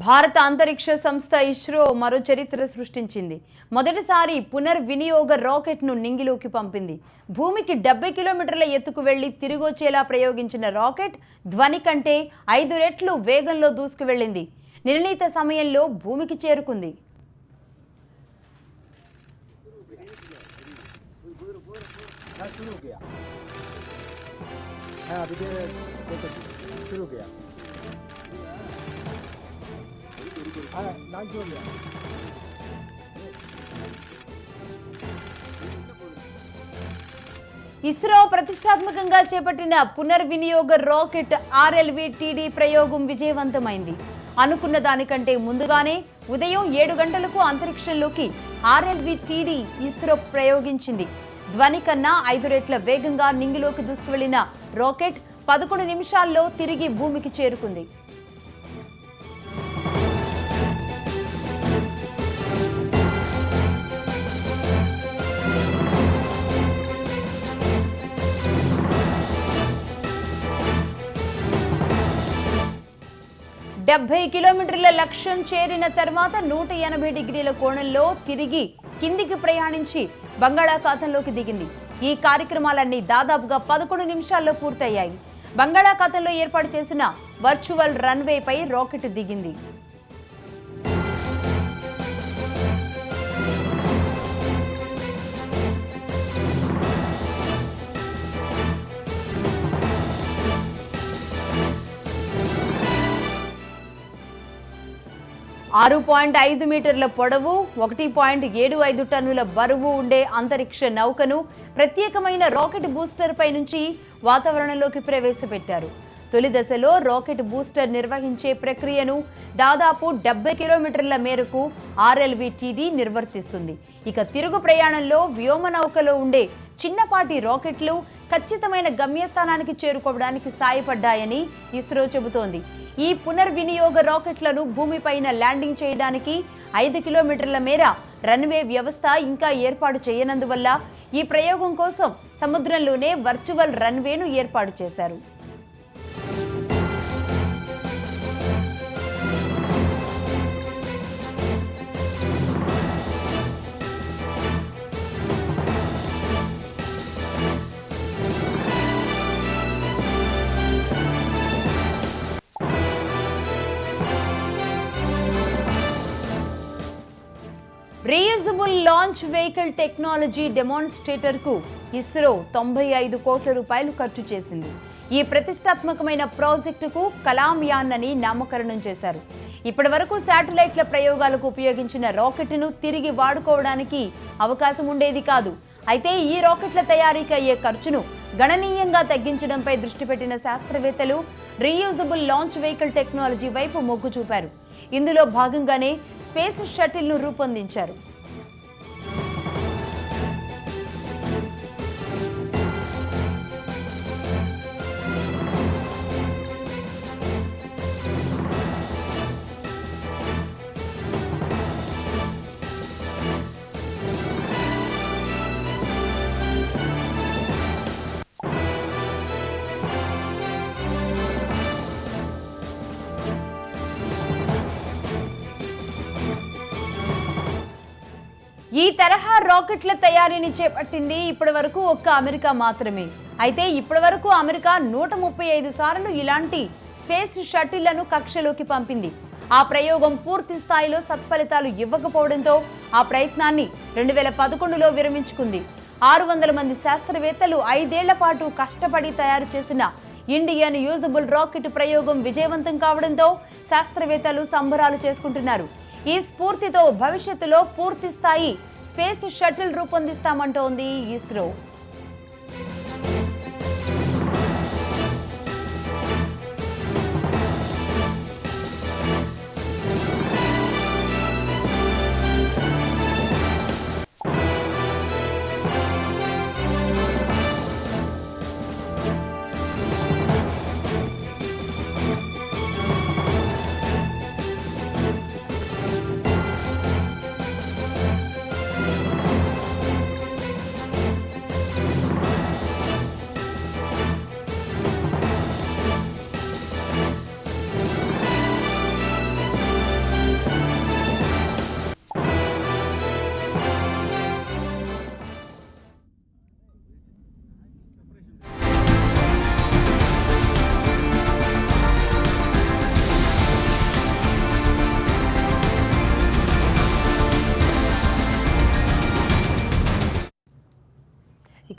భారత అంతరిక్ష సంస్థ ఇస్రో మరో చరిత్ర సృష్టించింది. మొదటిసారి పునర్వినియోగ రాకెట్ను నింగిలోకి పంపింది. భూమికి 70 కిలోమీటర్ల ఎత్తుకు వెళ్లి తిరిగొచ్చేలా ప్రయోగించిన రాకెట్ ధ్వని కంటే 5 రెట్లు వేగంలో దూసుకు వెళ్ళింది. నిర్ణీత సమయంలో భూమికి చేరుకుంది. ఇస్రో ప్రతిష్టాత్మకంగా చేపట్టిన పునర్వినియోగ రాకెట్ RLV-TD ప్రయోగం విజయవంతమైంది. అనుకున్న దానికంటే ముందుగానే ఉదయం 7 గంటలకు అంతరిక్షంలోకి RLV-TD ఇస్రో ప్రయోగించింది. ధ్వని కన్నా 5 రెట్ల వేగంగా నింగిలోకి దూసుకువెళ్లిన రాకెట్ 11 నిమిషాల్లో తిరిగి భూమికి చేరుకుంది. డెబ్బై కిలోమీటర్ల లక్ష్యం చేరిన తర్వాత 180 డిగ్రీల కోణంలో తిరిగి కిందికి ప్రయాణించి బంగాళాఖాతంలోకి దిగింది. ఈ కార్యక్రమాలన్నీ దాదాపుగా 11 నిమిషాల్లో పూర్తయ్యాయి. బంగాళాఖాతంలో ఏర్పాటు చేసిన వర్చువల్ రన్వేపై రాకెట్ దిగింది. ఆరు 6 మీటర్ల పొడవు, 1.75 టన్నుల బరువు ఉండే అంతరిక్ష నౌకను ప్రత్యేకమైన రాకెట్ బూస్టర్ పై నుంచి వాతావరణంలోకి ప్రవేశపెట్టారు. తొలి దశలో రాకెట్ బూస్టర్ నిర్వహించే ప్రక్రియను దాదాపు 70 కిలోమీటర్ల మేరకు RLV-TD నిర్వర్తిస్తుంది. ఇక తిరుగు ప్రయాణంలో వ్యోమ నౌకలో ఉండే చిన్నపాటి రాకెట్లు ఖచ్చితమైన గమ్యస్థానానికి చేరుకోవడానికి సాయపడ్డాయని ఇస్రో చెబుతోంది. ఈ పునర్వినియోగ రాకెట్లను భూమిపైన ల్యాండింగ్ చేయడానికి 5 కిలోమీటర్ల మేర రన్వే వ్యవస్థ ఇంకా ఏర్పాటు చేయనందువల్ల ఈ ప్రయోగం కోసం సముద్రంలోనే వర్చువల్ రన్వేను ఏర్పాటు చేశారు. Reusable launch vehicle technology demonstrator కు ఇస్రో 95 కోట్ల రూపాయలు ఖర్చు చేసింది. ఈ ప్రతిష్టాత్మకమైన ప్రాజెక్టుకు కలాం యాన్ అని నామకరణం చేశారు. ఇప్పటి వరకు శాటిలైట్ల ప్రయోగాలకు ఉపయోగించిన రాకెట్ను తిరిగి వాడుకోవడానికి అవకాశం ఉండేది కాదు. అయితే ఈ రాకెట్ల తయారీకి అయ్యే ఖర్చును గణనీయంగా తగ్గించడంపై దృష్టి పెట్టిన శాస్త్రవేత్తలు రీయూజబుల్ లాంచ్ వెహికల్ టెక్నాలజీ వైపు మొగ్గు చూపారు. ఇందులో భాగంగానే స్పేస్ షటిల్ ను రూపొందించారు. ఈ తరహా రాకెట్ల తయారీని చేపట్టింది ఇప్పటి వరకు ఒక్క అమెరికా మాత్రమే. అయితే ఇప్పటి వరకు అమెరికా 135 సార్లు ఇలాంటి స్పేస్ షటిళ్లను కక్షలోకి పంపింది. ఆ ప్రయోగం పూర్తి స్థాయిలో సత్ఫలితాలు ఇవ్వకపోవడంతో ఆ ప్రయత్నాన్ని 2011లో విరమించుకుంది. 600 మంది శాస్త్రవేత్తలు 5 ఏళ్ల పాటు కష్టపడి తయారు చేసిన ఇండియన్ యూజబుల్ రాకెట్ ప్రయోగం విజయవంతం కావడంతో శాస్త్రవేత్తలు సంబరాలు చేసుకుంటున్నారు. ఈ స్ఫూర్తితో భవిష్యత్తులో పూర్తి స్థాయి స్పేస్ షటిల్ రూపొందిస్తామంటోంది ఇస్రో.